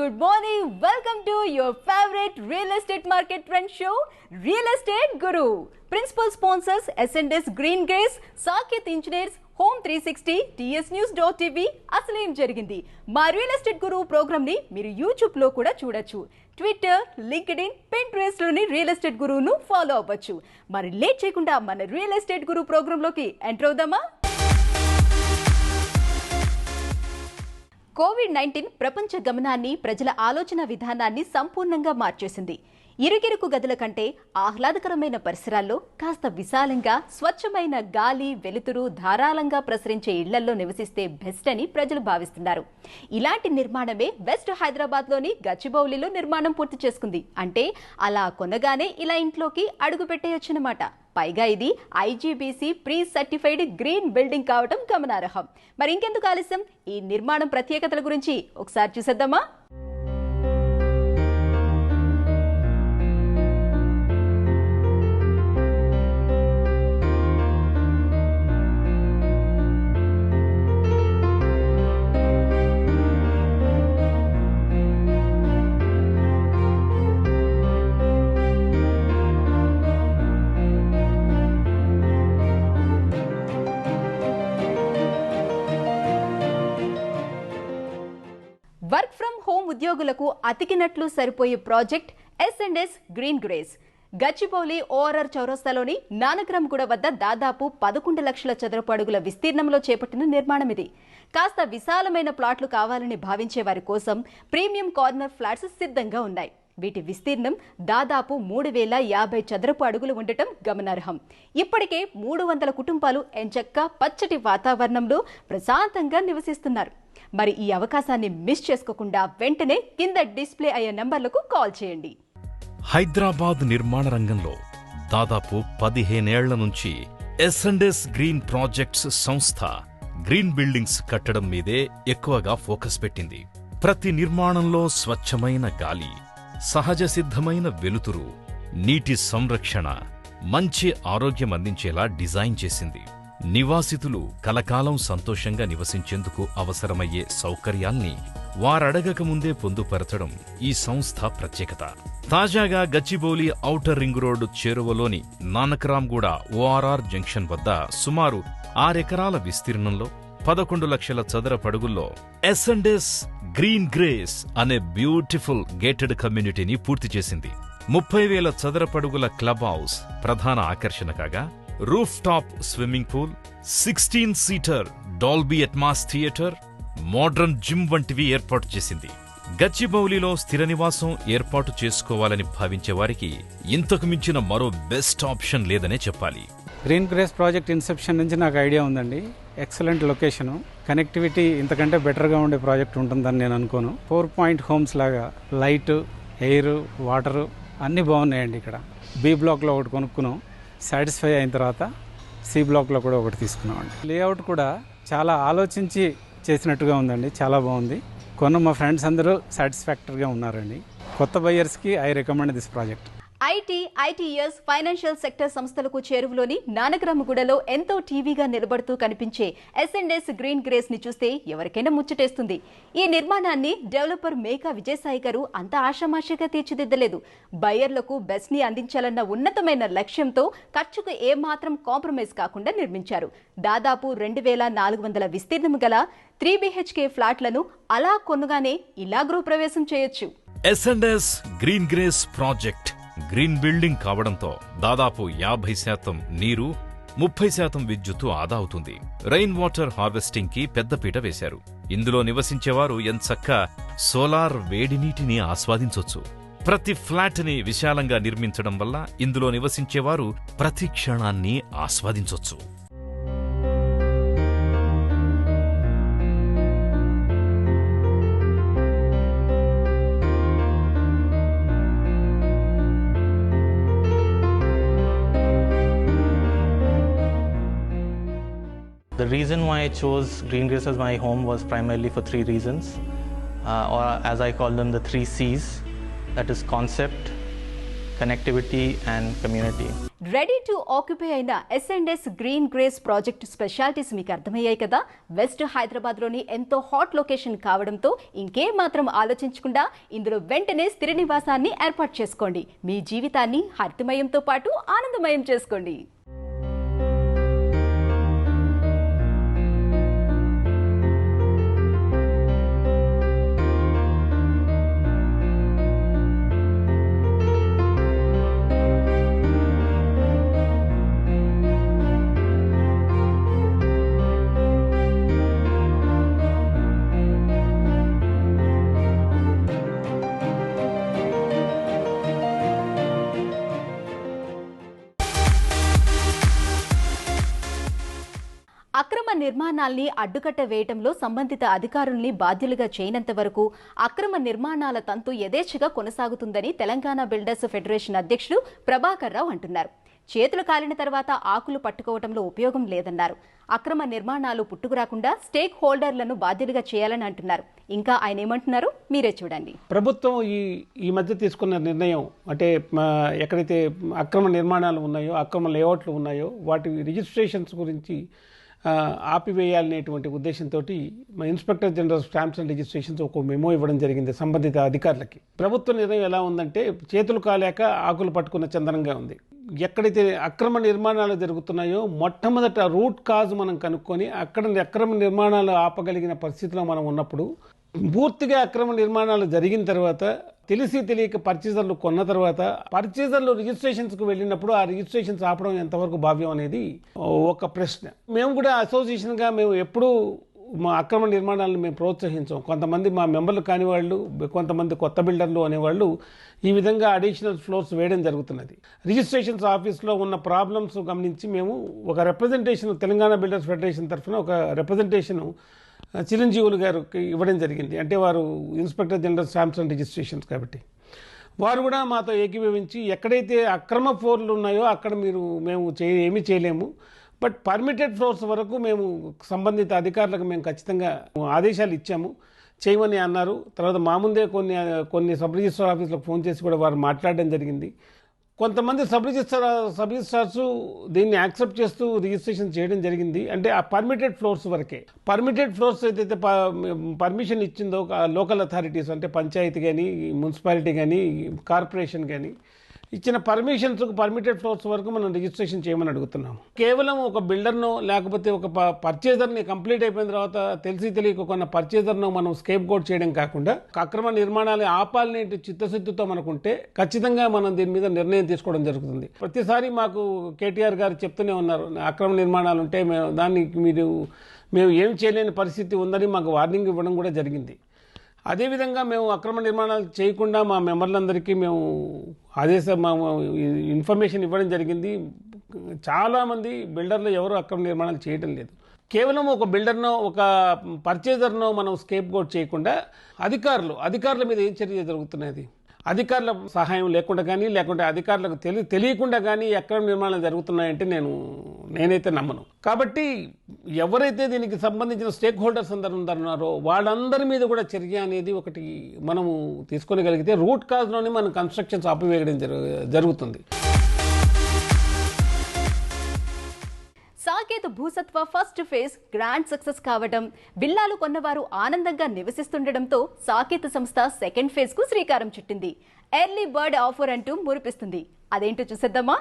Good morning. Welcome to your favorite real estate market trend show, Real Estate Guru. Principal sponsors S&S Green Grace, Saket Engineers, Home 360, tsnews.tv. అసలు ఏం జరిగింది? మా real estate గురు programme ని మీరు YouTube లో కూడా చూడొచ్చు. ట్విట్టర్, లింక్డ్ఇన్, పింట్రెస్ట్ లోని రియల్ ఎస్టేట్ గురువును ఫాలో అవ్వచ్చు. మరి లేట్ చేయకుండా మన రియల్ ఎస్టేట్ గురు ప్రోగ్రామ్ లోకి ఎంటర్ అవుదామా? కోవిడ్-19 ప్రపంచ గమనాన్ని, ప్రజల ఆలోచన విధానాన్ని సంపూర్ణంగా మార్చేసింది. ఇరుకిరుకు గదుల కంటే ఆహ్లాదకరమైన పరిసరాల్లో కాస్త విశాలంగా, స్వచ్ఛమైన గాలి, వెలుతురు ధారాళంగా ప్రసరించే ఇళ్లలో నివసిస్తే బెస్ట్ అని ప్రజలు భావిస్తున్నారు. ఇలాంటి నిర్మాణమే వెస్ట్ హైదరాబాద్లోని గచ్చిబౌలిలో నిర్మాణం పూర్తి చేసుకుంది. అంటే అలా కొనగానే ఇలా ఇంట్లోకి అడుగు పెట్టేయొచ్చనమాట. పైగా ఇది IGBC pre certified green building కావడం గమనార్హం. మరి ఇంకెందుకు ఆలస్యం, ఈ నిర్మాణం ప్రత్యేకతల గురించి ఒకసారి చూసేద్దామా? వర్క్ ఫ్రం హోమ్ ఉద్యోగులకు అతికినట్లు సరిపోయే project S&S Green Grace. Gachibowli ORR చౌరస్తాలోని నానక్రామ్గూడ వద్ద దాదాపు 11 లక్షల చదరపు అడుగుల విస్తీర్ణంలో చేపట్టిన నిర్మాణం ఇది. కాస్త విశాలమైన ప్లాట్లు కావాలని భావించే వారి కోసం ప్రీమియం కార్నర్ ఫ్లాట్స్ సిద్ధంగా ఉన్నాయి. వీటి విస్తీర్ణం దాదాపు 3050 చదరపు అడుగులు ఉండటం గమనార్హం. ఇప్పటికే 300 కుటుంబాలు ఎంచక్కా పచ్చటి వాతావరణంలో ప్రశాంతంగా నివసిస్తున్నారు. మరి ఈ అవకాశాన్ని మిస్ చేసుకోకుండా వెంటనే కింద డిస్ప్లే అయ్యే నంబర్లకు కాల్ చేయండి. హైదరాబాద్ నిర్మాణ రంగంలో దాదాపు 15 ఏళ్ల నుంచి S&S గ్రీన్ ప్రాజెక్ట్స్ సంస్థ గ్రీన్ బిల్డింగ్స్ కట్టడం మీదే ఎక్కువగా ఫోకస్ పెట్టింది. ప్రతి నిర్మాణంలో స్వచ్ఛమైన గాలి, సహజ సిద్ధమైన వెలుతురు, నీటి సంరక్షణ, మంచి ఆరోగ్యం అందించేలా డిజైన్ చేసింది. నివాసితులు కలకాలం సంతోషంగా నివసించేందుకు అవసరమయ్యే సౌకర్యాల్ని వారడగక ముందే పొందుపరచడం ఈ సంస్థ ప్రత్యేకత. తాజాగా గచ్చిబౌలి ఔటర్ రింగ్ రోడ్డు చేరువలోని నానక్రామ్గూడ ఓఆర్ఆర్ జంక్షన్ వద్ద సుమారు 6 ఎకరాల విస్తీర్ణంలో 11 లక్షల చదరపడుగుల్లో S&S గ్రీన్ గ్రేస్ అనే బ్యూటిఫుల్ గేటెడ్ కమ్యూనిటీని పూర్తి చేసింది. 30,000 చదరపడుగుల క్లబ్ హౌస్ ప్రధాన ఆకర్షణ కాగా, roof top swimming pool, 16 seater Dolby Atmos theatre, modern gym వంటివి ఏర్పాటు చేసింది. గచ్చిబౌలిలో స్థిర నివాసం ఏర్పాటు చేసుకోవాలని భావించే వారికి ఇంతకు మించిన మరో బెస్ట్ ఆప్షన్ లేదనే చెప్పాలి. గ్రీన్ గ్రేస్ ప్రాజెక్ట్ ఇన్సెప్షన్ నుంచి నాకు ఐడియా ఉందండి. ఎక్సలెంట్ లొకేషను, కనెక్టివిటీ ఇంతకంటే బెటర్గా ఉండే ప్రాజెక్ట్ ఉంటుందని నేను అనుకోను. 4 పాయింట్ హోమ్స్ లాగా లైట్, ఎయిర్, వాటరు అన్నీ బాగున్నాయండి. ఇక్కడ బి బ్లాక్లో ఒకటి కొనుక్కున్నాం, సాటిస్ఫై అయిన తర్వాత సి బ్లాక్లో కూడా ఒకటి తీసుకున్నామండి. లేఅవుట్ కూడా చాలా ఆలోచించి చేసినట్టుగా ఉందండి, చాలా బాగుంది. కొన్న మా ఫ్రెండ్స్ అందరూ సాటిస్ఫాక్టరీగా ఉన్నారండి. కొత్త బయ్యర్స్కి I recommend this project. ITES financial sector సంస్థలకు చేరువలోని నానక్రామ్గూడలో ఎంతో టీవీగా నిలబడుతూ కనిపించే S&S గ్రీన్ గ్రేస్ ని చూస్తే ఎవరికైనా ముచ్చటేస్తుంది. ఈ నిర్మాణాన్ని డెవలపర్ మేకా విజయసాయి గారు అంత ఆషామాషిగా తీర్చిదిద్దలేదు. బయ్యర్లకు బెస్ట్ ని అందించాలన్న ఉన్నతమైన లక్ష్యంతో ఖర్చుకు ఏమాత్రం కాంప్రమైజ్ కాకుండా నిర్మించారు. దాదాపు 2400 విస్తీర్ణం గల 3 BHK ఫ్లాట్లను అలా కొనుగానే ఇలా గృహప్రవేశం చేయొచ్చు. S&S Green grace project green building కావడంతో దాదాపు 50% నీరు, 30% విద్యుత్తు ఆదా అవుతుంది. రెయిన్ వాటర్ హార్వెస్టింగ్ కి పెద్దపీట వేశారు. ఇందులో నివసించేవారు ఎంచక్కా సోలార్ వేడి నీటిని ఆస్వాదించొచ్చు. ప్రతి ఫ్లాట్ ని విశాలంగా నిర్మించడం వల్ల ఇందులో నివసించేవారు ప్రతి క్షణాన్ని ఆస్వాదించొచ్చు. The reason why I chose Green Grace as my home was primarily for 3 reasons, or as I call them, the 3 C's, that is concept, connectivity and community. Ready to occupy అయిన S&S Green grace project specialities మీకు అర్థమయ్యాయి కదా. West హైదరాబాద్లోని ఎంతో hot location కావడంతో ఇంకేం మాత్రం ఆలోచించకుండా ఇందులో వెంటనే స్థిర నివాసాన్ని ఏర్పాటు చేసుకోండి. మీ జీవితాన్ని హరితమయంతో పాటు ఆనందమయం చేసుకోండి. అక్రమ నిర్మాణాల్ని అడ్డుకట్ట వేయటంలో సంబంధిత అధికారుల్ని బాధ్యులుగా చేయనంత వరకు అక్రమ నిర్మాణాల తంతు యథేచ్ఛగా కొనసాగుతుందని తెలంగాణ బిల్డర్స్ ఫెడరేషన్ అధ్యక్షుడు ప్రభాకర్ రావు అంటున్నారు. చేతులు కాలిన తర్వాత ఆకులు పట్టుకోవడంలో ఉపయోగం లేదన్నారు. అక్రమ నిర్మాణాలు పుట్టుకురాకుండా స్టేక్ హోల్డర్లను బాధ్యులుగా చేయాలని అంటున్నారు. ఇంకా ఆయన ఏమంటున్నారో మీరే చూడండి. ప్రభుత్వం ఈ మధ్య తీసుకున్న నిర్ణయం అంటే ఎక్కడైతే అక్రమ నిర్మాణాలు ఉన్నాయో, అక్రమ లేఅవుట్లు ఉన్నాయో వాటి రిజిస్ట్రేషన్స్ గురించి ఆపివేయాలనేటువంటి ఉద్దేశంతో మా inspector general stamps and registrations ఒక మెమో ఇవ్వడం జరిగింది సంబంధిత అధికారులకి. ప్రభుత్వ నిర్ణయం ఎలా ఉందంటే చేతులు కాలేక ఆకులు పట్టుకున్న చందనంగా ఉంది. ఎక్కడైతే అక్రమ నిర్మాణాలు జరుగుతున్నాయో మొట్టమొదట రూట్ కాజ్ మనం కనుక్కొని అక్కడ అక్రమ నిర్మాణాలు ఆపగలిగిన పరిస్థితిలో మనం ఉన్నప్పుడు, పూర్తిగా అక్రమ నిర్మాణాలు జరిగిన తర్వాత తెలిసి తెలియక పర్చేజర్లు కొన్న తర్వాత పర్చేజర్లు రిజిస్ట్రేషన్స్కి వెళ్ళినప్పుడు ఆ రిజిస్ట్రేషన్స్ ఆపడం ఎంతవరకు భావ్యం అనేది ఒక ప్రశ్న. మేము కూడా అసోసియేషన్గా మేము ఎప్పుడూ మా అక్రమ నిర్మాణాలను మేము ప్రోత్సహించాం. కొంతమంది మా మెంబర్లు కాని వాళ్ళు, కొంతమంది కొత్త బిల్డర్లు అనేవాళ్ళు ఈ విధంగా అడిషనల్ ఫ్లోర్స్ వేయడం జరుగుతున్నది. రిజిస్ట్రేషన్స్ ఆఫీస్లో ఉన్న ప్రాబ్లమ్స్ గమనించి మేము ఒక రిప్రజెంటేషన్ తెలంగాణ బిల్డర్స్ ఫెడరేషన్ తరఫున ఒక రిప్రజెంటేషన్ చిరంజీవులు గారికి ఇవ్వడం జరిగింది. అంటే వారు inspector general stamps and registrations కాబట్టి వారు కూడా మాతో ఏకీభవించి ఎక్కడైతే అక్రమ ఫ్లోర్లు ఉన్నాయో అక్కడ మేము ఏమీ చేయలేము, బట్ పర్మిటెడ్ ఫ్లోర్స్ వరకు మేము సంబంధిత అధికారులకు మేము ఖచ్చితంగా ఆదేశాలు ఇచ్చాము, చేయమని అన్నారు. తర్వాత మా ముందే కొన్ని సబ్ రిజిస్ట్రార్ ఆఫీసులకు ఫోన్ చేసి కూడా వారు మాట్లాడడం జరిగింది. కొంతమంది సబ్ రిజిస్ట్రార్స్ దీన్ని యాక్సెప్ట్ చేస్తూ రిజిస్ట్రేషన్ చేయడం జరిగింది. అంటే ఆ పర్మిటెడ్ ఫ్లోర్స్ వరకే. పర్మిటెడ్ ఫ్లోర్స్ ఏదైతే పర్మిషన్ ఇచ్చిందో లోకల్ అథారిటీస్ అంటే పంచాయతీ కానీ, మున్సిపాలిటీ కానీ, కార్పొరేషన్ కానీ ఇచ్చిన పర్మిటెడ్ ఫ్లోర్స్ వరకు మనం రిజిస్ట్రేషన్ చేయమని అడుగుతున్నాం. కేవలం ఒక బిల్డర్నో లేకపోతే ఒక పర్చేజర్ని కంప్లీట్ అయిపోయిన తర్వాత తెలిసి తెలియక కొన్న పర్చేజర్నో మనం స్కేప్ గోట్ చేయడం కాకుండా అక్రమ నిర్మాణాలు ఆపాలనే చిత్తశుద్ధితో మనకుంటే ఖచ్చితంగా మనం దీని మీద నిర్ణయం తీసుకోవడం జరుగుతుంది. ప్రతిసారి మాకు కేటీఆర్ గారు చెప్తూనే ఉన్నారు, అక్రమ నిర్మాణాలు ఉంటే మేము ఏం చేయలేని పరిస్థితి ఉందని మాకు వార్నింగ్ ఇవ్వడం కూడా జరిగింది. అదేవిధంగా మేము అక్రమ నిర్మాణాలు చేయకుండా మా మెంబర్లందరికీ మేము ఇన్ఫర్మేషన్ ఇవ్వడం జరిగింది. చాలామంది బిల్డర్లు ఎవరు అక్రమ నిర్మాణాలు చేయడం లేదు. కేవలం ఒక బిల్డర్నో ఒక పర్చేజర్నో మనం స్కేప్ గోట్ చేయకుండా అధికారుల మీద ఏం చర్య జరుగుతున్నది, అధికారుల సహాయం లేకుండా కానీ లేకుంటే అధికారులకు తెలియకుండా కానీ అక్రమ నిర్మాణాలు జరుగుతున్నాయంటే నేనైతే నమ్మను. కాబట్టి ఎవరైతే దీనికి సంబంధించిన స్టేక్ హోల్డర్స్ అందరూ ఉన్నారో వాళ్ళందరి మీద కూడా చర్య అనేది ఒకటి మనము తీసుకోగలిగితే రూట్ కాజ్లోనే మనం కన్స్ట్రక్షన్స్ ఆపివేయడం జరుగుతుంది. Saket Bhusatva first phase grand success కావడం, విల్లాలు కొన్నవారు ఆనందంగా నివసిస్తుండటంతో సాకేత్ సంస్థ సెకండ్ ఫేజ్ కు శ్రీకారం చుట్టింది. ఎర్లీ బర్డ్ ఆఫర్ అంటూ మురిపిస్తుంది. అదేంటో చూసేద్దామా?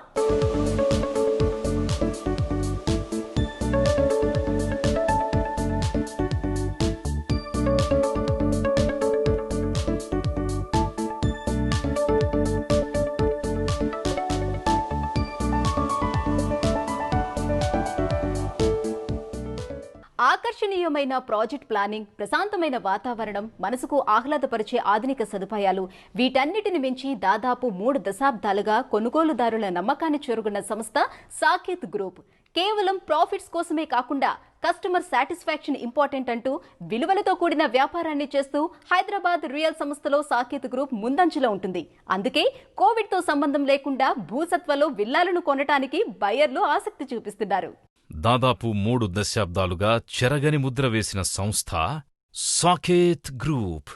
ఆకర్షణీయమైన ప్రాజెక్ట్ ప్లానింగ్, ప్రశాంతమైన వాతావరణం, మనసుకు ఆహ్లాదపరిచే ఆధునిక సదుపాయాలు, వీటన్నిటిని మించి దాదాపు 3 దశాబ్దాలుగా కొనుగోలుదారుల నమ్మకాన్ని చేరుకున్న సంస్థ సాకేత్ గ్రూప్. కేవలం ప్రాఫిట్స్ కోసమే కాకుండా కస్టమర్ సాటిస్ఫాక్షన్ ఇంపార్టెంట్ అంటూ విలువలతో కూడిన వ్యాపారాన్ని చేస్తూ హైదరాబాద్ రియల్ సంస్థలో సాకేత్ గ్రూప్ ముందంజలో ఉంటుంది. అందుకే కోవిడ్తో సంబంధం లేకుండా భూసత్వలో విల్లాలను కొనటానికి బయర్లు ఆసక్తి చూపిస్తున్నారు. దాదాపు 3 దశాబ్దాలుగా చెరగని ముద్ర వేసిన సంస్థ సాకేత్ గ్రూప్.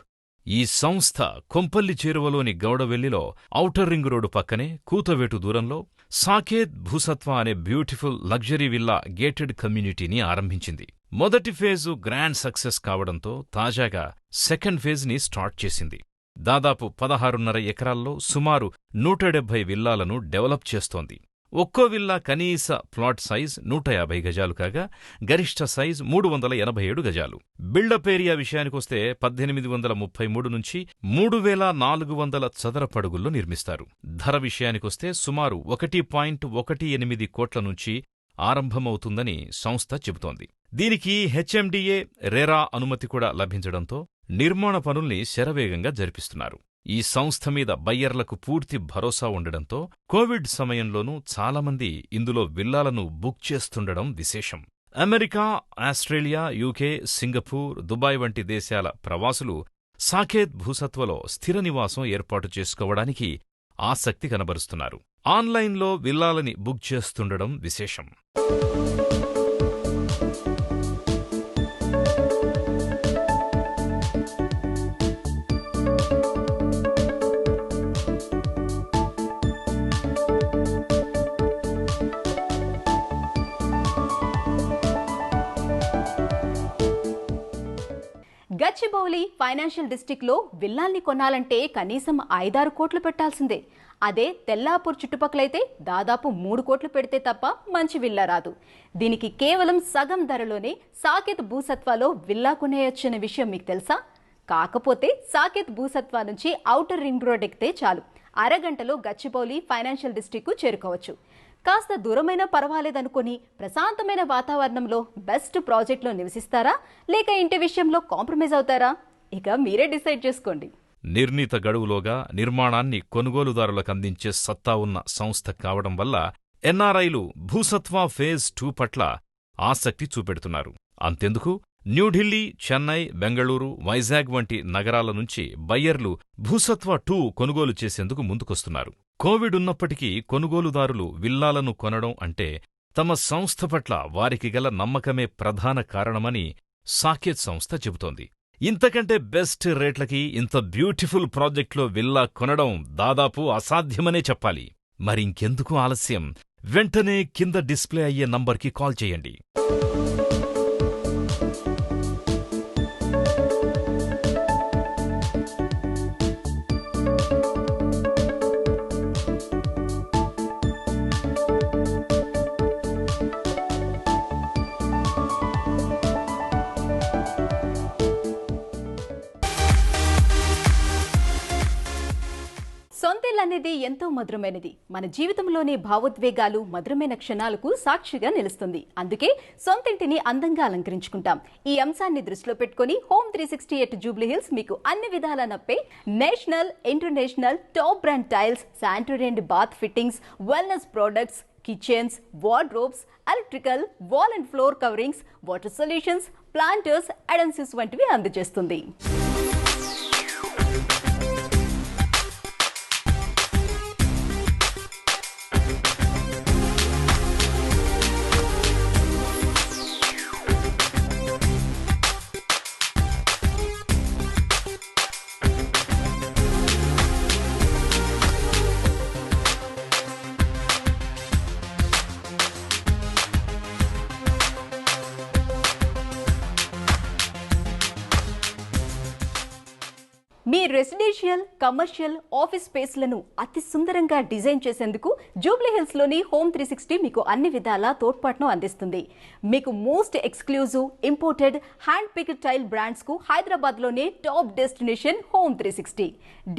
ఈ సంస్థ కొంపల్లి చేరువలోని గౌడవెల్లిలో ఔటర్ రింగ్ రోడ్డు పక్కనే కూతవేటు దూరంలో సాకేత్ భూసత్వ అనే బ్యూటిఫుల్ లగ్జరీ విల్లా గేటెడ్ కమ్యూనిటీని ఆరంభించింది. మొదటి ఫేజు గ్రాండ్ సక్సెస్ కావడంతో తాజాగా సెకండ్ ఫేజ్ని స్టార్ట్ చేసింది. దాదాపు 16.5 ఎకరాల్లో సుమారు 170 విల్లాలను డెవలప్ చేస్తోంది. ఒక్కో విల్లా కనీస ప్లాట్ సైజ్ 150 గజాలు కాగా గరిష్ట సైజ్ 387 గజాలు. బిల్డప్ ఏరియా విషయానికొస్తే 1833 నుంచి 3400 చదరపడుగుల్లో నిర్మిస్తారు. ధర విషయానికొస్తే సుమారు 1.18 కోట్ల నుంచి ఆరంభమవుతుందని సంస్థ చెబుతోంది. దీనికి హెచ్ఎండిఏ రెరా అనుమతి కూడా లభించడంతో నిర్మాణ పనుల్ని శరవేగంగా జరిపిస్తున్నారు. ఈ సంస్థ మీద బయ్యర్లకు పూర్తి భరోసా ఉండడంతో కోవిడ్ సమయంలోనూ చాలామంది ఇందులో విల్లాలను బుక్ చేస్తుండడం విశేషం. America, Australia, UK, Singapore, Dubai వంటి దేశాల ప్రవాసులు సాకేత్ భూసత్వలో స్థిర నివాసం ఏర్పాటు చేసుకోవడానికి ఆసక్తి కనబరుస్తున్నారు. ఆన్లైన్లో విల్లాలని బుక్ చేస్తుండడం విశేషం. గచ్చిబౌలి ఫైనాన్షియల్ డిస్ట్రిక్ట్లో విల్లాల్ని కొనాలంటే కనీసం 5-6 కోట్లు పెట్టాల్సిందే. అదే తెల్లాపూర్ చుట్టుపక్కలైతే దాదాపు 3 కోట్లు పెడితే తప్ప మంచి విల్లా రాదు. దీనికి కేవలం సగం ధరలోనే సాకేత్ భూసత్వాలో విల్లా కొనేయొచ్చనే విషయం మీకు తెలుసా? కాకపోతే సాకేత్ భూసత్వా నుంచి ఔటర్ రింగ్ రోడ్ ఎక్కితే చాలు, అరగంటలో గచ్చిబౌలి ఫైనాన్షియల్ డిస్ట్రిక్ట్కు చేరుకోవచ్చు. కాస్త దూరమైనా పర్వాలేదనుకొని ప్రశాంతమైన వాతావరణంలో బెస్ట్ ప్రాజెక్ట్లో నివసిస్తారా, లేక ఇంటి విషయంలో కాంప్రమైజ్ అవుతారా? ఇక మీరే డిసైడ్ చేసుకోండి. నిర్ణీత గడువులోగా నిర్మాణాన్ని కొనుగోలుదారులకు అందించే సత్తా ఉన్న సంస్థ కావడం వల్ల ఎన్ఆర్ఐలు భూసత్వా ఫేజ్ 2 పట్ల ఆసక్తి చూపెడుతున్నారు. అంతెందుకు, న్యూఢిల్లీ, చెన్నై, బెంగళూరు, వైజాగ్ వంటి నగరాల నుంచి బయ్యర్లు భూసత్వా 2 కొనుగోలు చేసేందుకు ముందుకొస్తున్నారు. కోవిడ్ ఉన్నప్పటికీ కొనుగోలుదారులు విల్లాలను కొనడం అంటే తమ సంస్థ పట్ల వారికి గల నమ్మకమే ప్రధాన కారణమని సాకేత్ సంస్థ చెబుతోంది. ఇంతకంటే బెస్ట్ రేట్లకి ఇంత బ్యూటిఫుల్ ప్రాజెక్ట్లో విల్లా కొనడం దాదాపు అసాధ్యమనే చెప్పాలి. మరింకెందుకు ఆలస్యం, వెంటనే కింద డిస్ప్లే అయ్యే నంబర్కి కాల్ చేయండి. సొంతిల్లు అనేది ఎంతో మధురమైనది. మన జీవితంలోని భావోద్వేగాలు, మధురమైన క్షణాలకు సాక్షిగా నిలుస్తుంది. అందుకే సొంతింటిని అందంగా అలంకరించుకుంటాం. ఈ అంశాన్ని దృష్టిలో పెట్టుకుని హోమ్ 360 ఎట్ జూబ్లీ హిల్స్ మీకు అన్ని విధాలా నప్పే national, international top brand tiles, sanitary and bath fittings, wellness products, kitchens, wardrobes, electrical, wall and floor coverings, water solutions, planters, adhesives వంటివి అందజేస్తుంది. మీ రెసిడెన్షియల్, కమర్షియల్, ఆఫీస్ స్పేస్లను అతి సుందరంగా డిజైన్ చేసేందుకు జూబ్లీ హిల్స్లోని హోమ్ 360 మీకు అన్ని విధాలా తోడ్పాటును అందిస్తుంది. మీకు most exclusive imported hand picked tile బ్రాండ్స్కు హైదరాబాద్లోనే top destination home 360.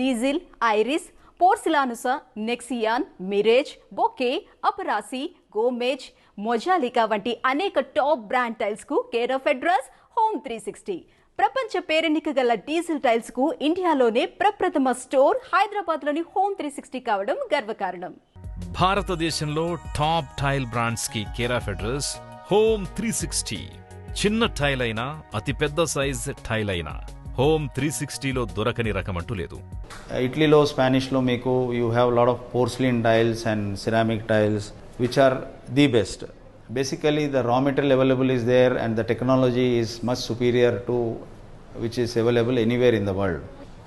Diesel, Iris, Porcelanosa, Nexion, Mirage, బొకే, అపరాసి, గోమేజ్, మొజాలికా వంటి అనేక టాప్ బ్రాండ్ టైల్స్కు కేర్ ఆఫ్ అడ్రస్ హోమ్ 360. ప్రపంచ పేరెన్నిక గల డీజిల్ టైల్స్ కు ఇండియాలోనే ప్రప్రథమ స్టోర్ హైదరాబాద్లోని హోమ్ 360 కావడం గర్వకారణం. భారతదేశంలో టాప్ టైల్ బ్రాండ్స్ కి కేర్ ఆఫ్ అడ్రస్ హోమ్ 360. చిన్న టైల్ అయినా, అతిపెద్ద సైజ్ టైల్ అయినా హోమ్ 360లో దొరకని రకమంటూ లేదు. ఇటలీలో, స్పానిష్లో మీకు you have lot of porcelain tiles and ceramic tiles which are the best. Basically, the raw material available is there and the technology is much superior to which is available anywhere in the world.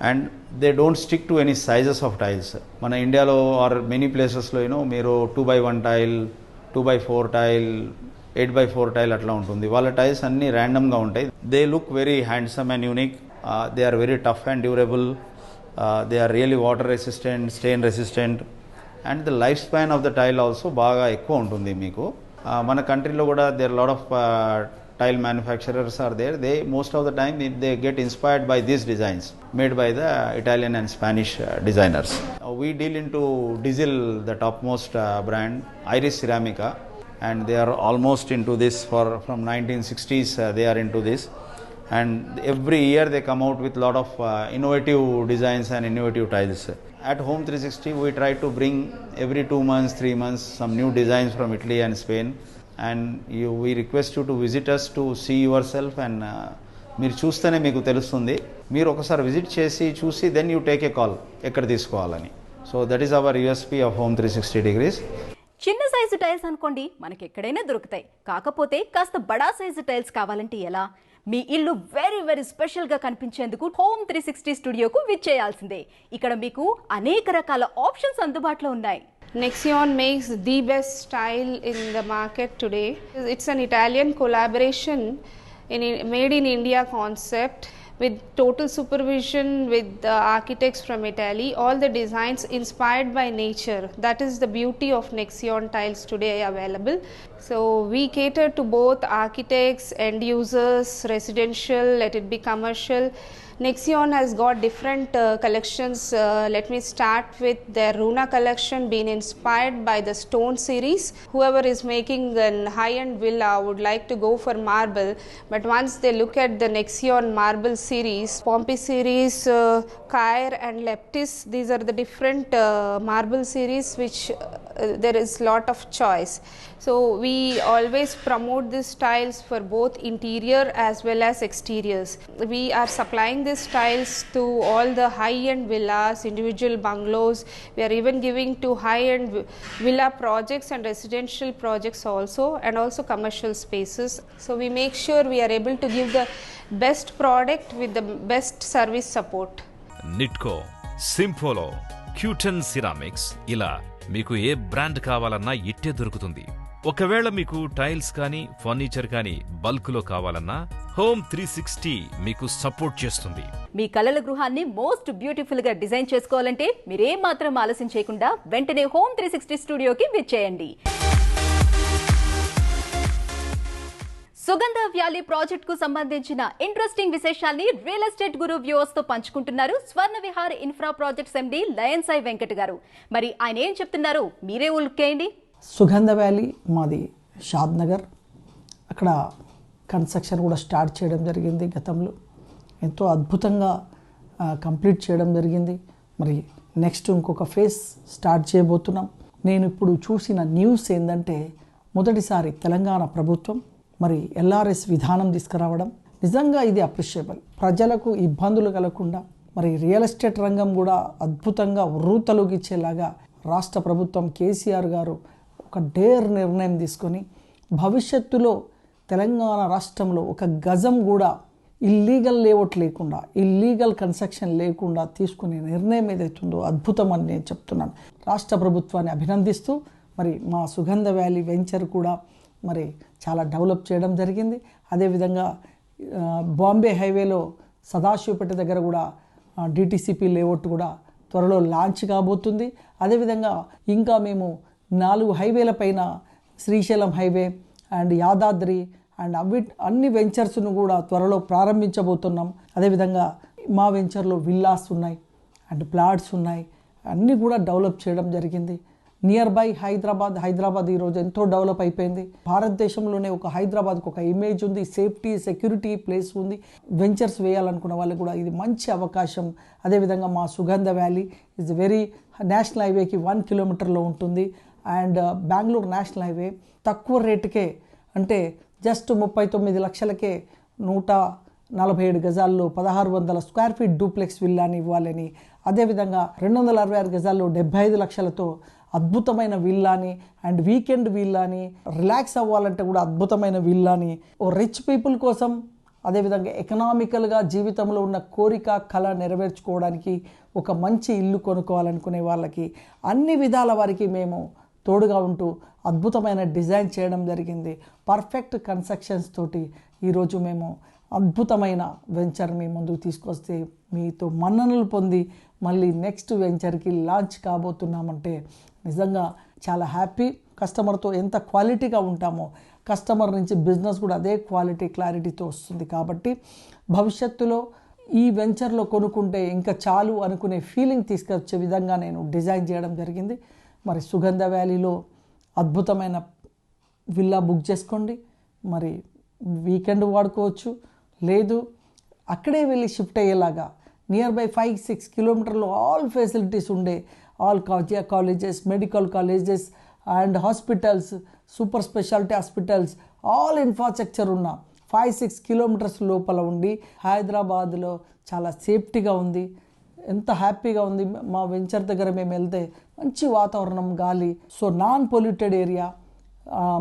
And they don't stick to any sizes of tiles. మన ఇండియాలో are many ప్లేసెస్లో మీరు 2x1 tile, 2x4 tile, 8x4 tile అట్లా ఉంటుంది. వాళ్ళ tiles అన్నీ ర్యాండమ్గా ఉంటాయి. They look very handsome and unique. They are very tough and durable. They are really water resistant, stain resistant, and the life span of the tile also బాగా ఎక్కువ ఉంటుంది మీకు. మన కంట్రీలో కూడా there lot of tile manufacturers are there. They most of the time they get inspired by these designs made by the Italian and Spanish designers. We deal into Diesel, the topmost brand, Iris Ceramica, and they are almost into this from 1960s. They are into this, and every year they come out with lot of innovative designs and innovative tiles. At Home 360 we try to bring every 2 months, 3 months some new designs from Italy and Spain, and we request you to visit us to see yourself, and మీరు చూస్తేనే మీకు తెలుస్తుంది. మీరు ఒకసారి visit చేసి చూసి then you take a call ఎక్కడ తీసుకోవాలని. So that is our USP of home 360 degrees. చిన్న సైజు టైల్స్ అనుకోండి మనకి ఎక్కడైనా దొరుకుతాయి. కాకపోతే కాస్త బడా సైజు టైల్స్ కావాలంటే ఎలా? మీ ఇల్లు వెరీ వెరీ స్పెషల్గా కనిపించేందుకు హోమ్ 360 స్టూడియోకు విచ్చేయాల్సిందే. ఇక్కడ మీకు అనేక రకాల ఆప్షన్స్ అందుబాటులో ఉన్నాయి. Nexion makes the best style in the market today. It's an Italian collaboration made in India concept with total supervision with the architects from Italy. All the designs inspired by nature. That is the beauty of Nexion tiles today available. So we cater to both architects, end users, residential, let it be commercial. Nexion has got different collections. Let me start with their Runa collection, being inspired by the stone series. Whoever is making a high-end villa would like to go for marble, but once they look at the Nexion marble series, Pompey series, Caer and Leptis, these are the different marble series which there is lot of choice. So we always promote these tiles for both interior as well as exteriors. We are supplying these tiles to all the high-end villas, individual bungalows. We are even giving to high-end villa projects and residential projects also, and also commercial spaces. So we make sure we are able to give the best product with the best service support. Nitco, Simpolo, Qutone ceramics, ఇలా మీకు ఏ brand కావాలన్నా ఇట్టే దొరుకుతుంది. ఒకవేళ మీకు tiles కానీ furniture కానీ బల్క్లో కావాలన్నా హోమ్ 360 మీకు సపోర్ట్ చేస్తుంది. మీ కలల గృహాన్ని మోస్ట్ బ్యూటిఫుల్ గా డిజైన్ చేసుకోవాలంటే మీరేం మాత్రం ఆలస్యం చేయకుండా వెంటనే హోమ్ 360 స్టూడియోకి విచ్చేయండి. సుగంధ వ్యాలీ ప్రాజెక్ట్ కు సంబంధించిన ఇంట్రెస్టింగ్ విశేషాల్ని రియల్ ఎస్టేట్ గురు వ్యూవర్స్ తో పంచుకుంటున్నారు స్వర్ణ విహార్ ఇన్ఫ్రా ప్రాజెక్ట్స్ ఎండి లయన్ సాయి వెంకట్ గారు. మరి ఆయన ఏం చెప్తున్నారు మీరే ఉల్కేయండి. సుగంధ వ్యాలీ మాది షాద్ నగర్. అక్కడ కన్స్ట్రక్షన్ కూడా స్టార్ట్ చేయడం జరిగింది. గతంలో ఎంతో అద్భుతంగా కంప్లీట్ చేయడం జరిగింది. మరి నెక్స్ట్ ఇంకొక ఫేజ్ స్టార్ట్ చేయబోతున్నాం. నేను ఇప్పుడు చూసిన న్యూస్ ఏంటంటే మొదటిసారి తెలంగాణ ప్రభుత్వం మరి LRS విధానం తీసుకురావడం నిజంగా ఇది అప్రిషియబుల్. ప్రజలకు ఇబ్బందులు కలగకుండా మరి రియల్ ఎస్టేట్ రంగం కూడా అద్భుతంగా ఉర్రూతలూగిచ్చేలాగా రాష్ట్ర ప్రభుత్వం కేసీఆర్ గారు ఒక డేర్ నిర్ణయం తీసుకొని భవిష్యత్తులో తెలంగాణ రాష్ట్రంలో ఒక గజం కూడా ఇల్లీగల్ లేఅవుట్ లేకుండా, ఇల్లీగల్ కన్స్ట్రక్షన్ లేకుండా తీసుకునే నిర్ణయం ఏదైతుందో అద్భుతం అని నేను చెప్తున్నాను. రాష్ట్ర ప్రభుత్వాన్ని అభినందిస్తూ మరి మా సుగంధ వ్యాలీ వెంచర్ కూడా మరి చాలా డెవలప్ చేయడం జరిగింది. అదేవిధంగా బాంబే హైవేలో సదాశివపేట దగ్గర కూడా DTCP లేఅవుట్ కూడా త్వరలో లాంచ్ కాబోతుంది. అదేవిధంగా ఇంకా మేము 4 హైవేల పైన Srisailam highway and Yadadri and అన్ని వెంచర్స్ను కూడా త్వరలో ప్రారంభించబోతున్నాం. అదేవిధంగా మా వెంచర్లో విల్లాస్ ఉన్నాయి అండ్ ప్లాట్స్ ఉన్నాయి. అన్నీ కూడా డెవలప్ చేయడం జరిగింది. నియర్ బై హైదరాబాద్ ఈరోజు ఎంతో డెవలప్ అయిపోయింది. భారతదేశంలోనే ఒక హైదరాబాద్కి ఒక ఇమేజ్ ఉంది, సేఫ్టీ సెక్యూరిటీ ప్లేస్ ఉంది. వెంచర్స్ వేయాలనుకున్న వాళ్ళకి కూడా ఇది మంచి అవకాశం. అదేవిధంగా మా సుగంధ వ్యాలీ ఇస్ వెరీ నేషనల్ హైవేకి 1 కిలోమీటర్లో ఉంటుంది. అండ్ బెంగళూరు నేషనల్ హైవే తక్కువ రేటుకే, అంటే జస్ట్ 39 లక్షలకే 147 గజాల్లో 1600 స్క్వేర్ ఫీట్ డూప్లెక్స్ విల్లాని ఇవ్వాలని, అదేవిధంగా 266 గజాల్లో 75 లక్షలతో అద్భుతమైన విల్లాని అండ్ వీకెండ్ విల్లాని, రిలాక్స్ అవ్వాలంటే కూడా అద్భుతమైన విల్లాని, ఓ రిచ్ పీపుల్ కోసం అదేవిధంగా ఎకనామికల్గా జీవితంలో ఉన్న కోరిక కళ నెరవేర్చుకోవడానికి ఒక మంచి ఇల్లు కొనుక్కోవాలనుకునే వాళ్ళకి అన్ని విధాల వారికి మేము తోడుగా ఉంటూ అద్భుతమైన డిజైన్ చేయడం జరిగింది. పర్ఫెక్ట్ కన్స్ట్రక్షన్స్ తోటి ఈరోజు మేము అద్భుతమైన వెంచర్ మీ ముందుకు తీసుకొస్తే మీతో మన్ననలు పొంది మళ్ళీ నెక్స్ట్ వెంచర్కి లాంచ్ కాబోతున్నామంటే నిజంగా చాలా హ్యాపీ. కస్టమర్తో ఎంత క్వాలిటీగా ఉంటామో కస్టమర్ నుంచి బిజినెస్ కూడా అదే క్వాలిటీ క్లారిటీతో వస్తుంది. కాబట్టి భవిష్యత్తులో ఈ వెంచర్లో కొనుక్కుంటే ఇంకా చాలు అనుకునే ఫీలింగ్ తీసుకొచ్చే విధంగా నేను డిజైన్ చేయడం జరిగింది. మరి సుగంధ వ్యాలీలో అద్భుతమైన విల్లా బుక్ చేసుకోండి. మరి వీకెండ్ వాడుకోవచ్చు, లేదు అక్కడే వెళ్ళి షిఫ్ట్ అయ్యేలాగా నియర్ బై 5-6 కిలోమీటర్లో ఆల్ ఫెసిలిటీస్ ఉండే all colleges, medical colleges and hospitals, super speciality hospitals, all infrastructure ఉన్న 5-6 కిలోమీటర్స్ లోపల ఉండి హైదరాబాద్లో చాలా సేఫ్టీగా ఉంది. ఎంత హ్యాపీగా ఉంది. మా వెంచర్ దగ్గర మేము వెళ్తే మంచి వాతావరణం, గాలి, సో నాన్ పొల్యూటెడ్ ఏరియా,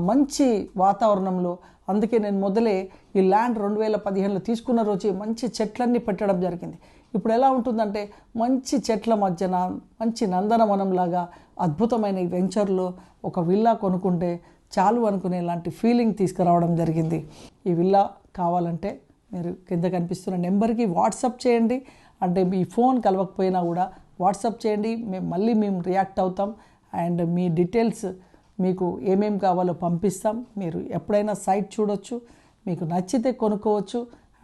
మంచి వాతావరణంలో. అందుకే నేను మొదలే ఈ ల్యాండ్ 2015లో తీసుకున్న రోజు మంచి చెట్లన్నీ పెట్టడం జరిగింది. ఇప్పుడు ఎలా ఉంటుందంటే మంచి చెట్ల మధ్యన మంచి నందనవనంలాగా అద్భుతమైన ఈ వెంచర్లో ఒక విల్లా కొనుక్కుంటే చాలు అనుకునే లాంటి ఫీలింగ్ తీసుకురావడం జరిగింది. ఈ విల్లా కావాలంటే మీరు కింద కనిపిస్తున్న నెంబర్కి వాట్సాప్ చేయండి. అంటే మీ ఫోన్ కలవకపోయినా కూడా వాట్సాప్ చేయండి, మేము రియాక్ట్ అవుతాం. అండ్ మీ డీటెయిల్స్ మీకు ఏమేమి కావాలో పంపిస్తాం. మీరు ఎప్పుడైనా సైట్ చూడొచ్చు, మీకు నచ్చితే కొనుక్కోవచ్చు.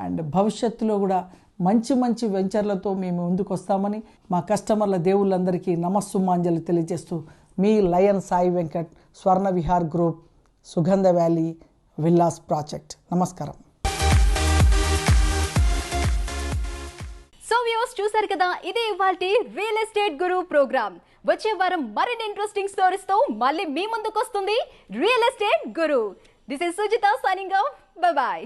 అండ్ భవిష్యత్తులో కూడా మంచి మంచి వెంచర్లతో మేము ముందుకు వస్తామని మా కస్టమర్ల దేవుళ్ళందరికీ నమస్సుమాంజలి తెలియజేస్తూ మీ లయన్ సాయి వెంకట్, స్వర్ణ విహార్ గ్రూప్, సుగంధ వ్యాలీ విల్లాస్ ప్రాజెక్ట్. నమస్కారం. సో వ్యూవర్స్, చూసారు కదా, ఇదే ఇవాల్టి రియల్ ఎస్టేట్ గురు ప్రోగ్రామ్. వచ్చే వారం మరిన్ని ఇంట్రెస్టింగ్ స్టోరీస్ తో మళ్ళీ మీ ముందుకు వస్తుంది real estate guru. This is Sujitha signing off. Bye bye.